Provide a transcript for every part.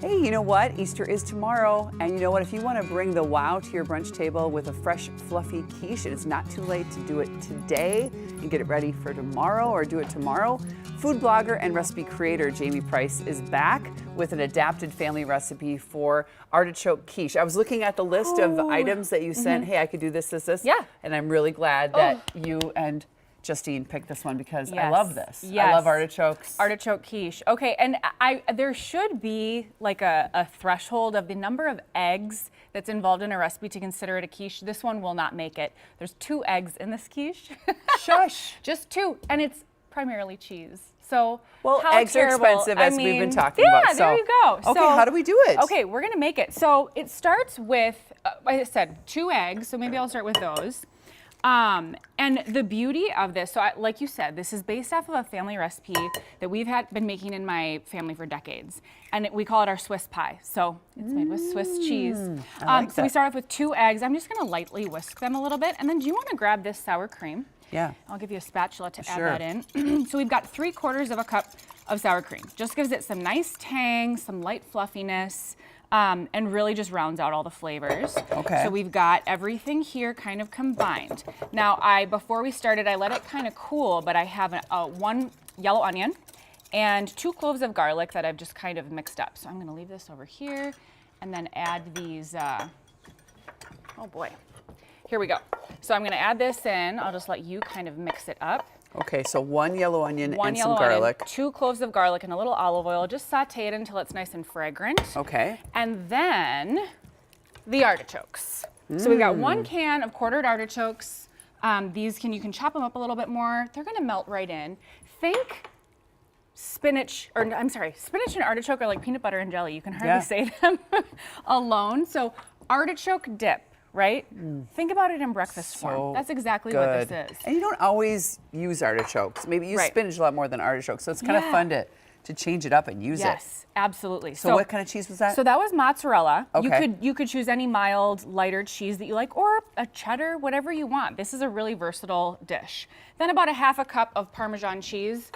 Hey, you know what? Easter is tomorrow. And you know what? If you want to bring the wow to your brunch table with a fresh, fluffy quiche, it is not too late to do it today and get it ready for tomorrow or do it tomorrow. Food blogger and recipe creator Jamie Preuss is back with an adapted family recipe for artichoke quiche. I was looking at the list of items that you sent. Hey, I could do this, this, this. Yeah. And I'm really glad that you and Justine picked this one because I love this. I love artichokes. Artichoke quiche. Okay, and there should be like a threshold of the number of eggs that's involved in a recipe to consider it a quiche. This one will not make it. There's 2 eggs in this quiche. Shush. Just 2, and it's primarily cheese. So eggs are expensive, as we've been talking about. Yeah, there you go. Okay, how do we do it? Okay, we're gonna make it. So it starts with, like I said, 2 eggs. So maybe I'll start with those. And the beauty of this, like you said, this is based off of a family recipe that we've been making in my family for decades. And we call it our Swiss pie. So it's made with Swiss cheese. So we start off with 2 eggs. I'm just gonna lightly whisk them a little bit. And then do you wanna grab this sour cream? Yeah. I'll give you a spatula to add that in. So we've got 3/4 of a cup of sour cream. Just gives it some nice tang, some light fluffiness. And really just rounds out all the flavors. Okay. So we've got everything here kind of combined. Now, before we started, I let it kind of cool, but I have 1 yellow onion and 2 cloves of garlic that I've just kind of mixed up. So I'm gonna leave this over here and then add these, oh boy, here we go. So I'm gonna add this in. I'll just let you kind of mix it up. Okay, so 1 yellow onion and some onion, garlic. 2 cloves of garlic and a little olive oil. Just saute it until it's nice and fragrant. Okay. And then the artichokes. So we've got 1 can of quartered artichokes. These you can chop them up a little bit more. They're gonna melt right in. Think spinach and artichoke are like peanut butter and jelly. You can hardly say them alone. So artichoke dip. Right? Think about it in breakfast form. That's exactly what this is. And you don't always use artichokes. Maybe you use spinach a lot more than artichokes. So it's kind of fun to change it up and use it. Yes, absolutely. So what kind of cheese was that? So that was mozzarella. Okay. You could choose any mild, lighter cheese that you like, or a cheddar, whatever you want. This is a really versatile dish. Then about 1/2 cup of Parmesan cheese.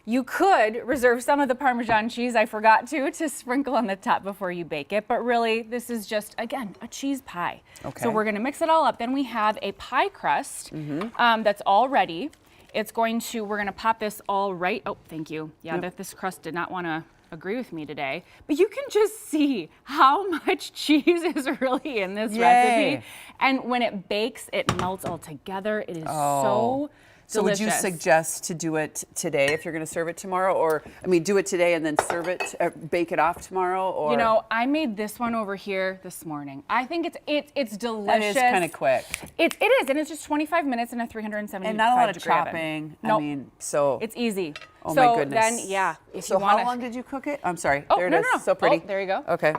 You could reserve some of the Parmesan cheese, I forgot to sprinkle on the top before you bake it, but really this is just, again, a cheese pie. Okay. So we're gonna mix it all up. Then we have a pie crust that's all ready. We're gonna pop this all right, oh, thank you. Yeah, this crust did not wanna agree with me today, but you can just see how much cheese is really in this recipe. And when it bakes, it melts all together. It is so So delicious. would you suggest to do it today if you're going to serve it tomorrow, or do it today and then serve it, bake it off tomorrow? Or you know, I made this one over here this morning. I think it's delicious. That is kind of quick. It is, and it's just 25 minutes in a 375 and not a lot of degree oven. chopping. Nope. So it's easy. Oh so my goodness. Then, So how long did you cook it? I'm sorry. Oh, there it no, is. no. So pretty. Oh, there you go. Okay.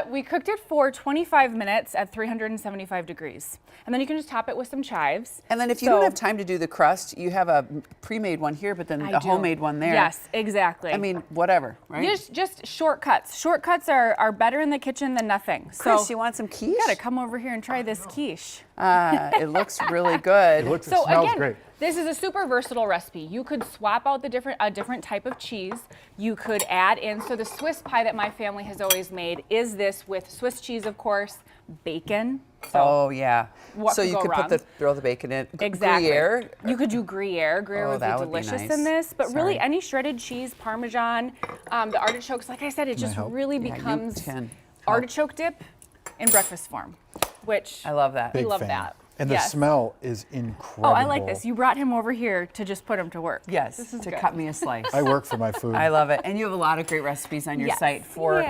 We cooked it for 25 minutes at 375 degrees. And then you can just top it with some chives. And then if you don't have time to do the crust, you have a pre-made one here, but then a homemade one there. Yes, exactly. Whatever, right? Just shortcuts. Shortcuts are better in the kitchen than nothing. Chris, you want some quiche? You gotta come over here and try this quiche. It looks really good. It smells great. This is a super versatile recipe. You could swap out a different type of cheese. You could add in, so the Swiss pie that my family has always made is this with Swiss cheese, of course, bacon. So So you could throw the bacon in. Exactly. Gruyere. You could do Gruyere. Gruyere would be delicious in this. But really, any shredded cheese, Parmesan, the artichokes, like I said, it just really becomes artichoke dip in breakfast form, which I love that. We love that. And the smell is incredible. Oh, I like this. You brought him over here to just put him to work. Yes, this is to cut me a slice. I work for my food. I love it. And you have a lot of great recipes on your site for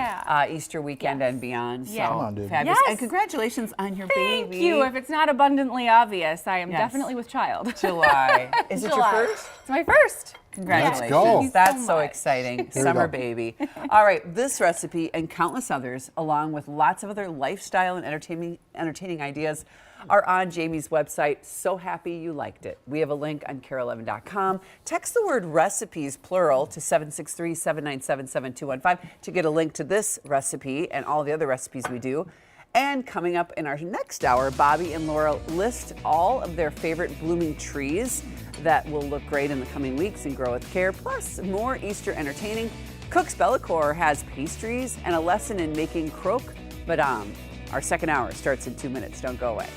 Easter weekend and beyond. So come on, dude. Fabulous. And congratulations on your baby. Thank you. If it's not abundantly obvious, I am definitely with child. July. Is it your first? It's my first. Congratulations. Let's go. That's so exciting. Summer baby. All right, this recipe and countless others, along with lots of other lifestyle and entertaining ideas, are on Jamie's website. So happy you liked it. We have a link on KARE11.com. Text the word recipes, plural, to 763-797-7215 to get a link to this recipe and all the other recipes we do. And coming up in our next hour, Bobby and Laura list all of their favorite blooming trees that will look great in the coming weeks and grow with care, plus more Easter entertaining. Cook's Bellicor has pastries and a lesson in making croque madame. Our second hour starts in 2 minutes. Don't go away.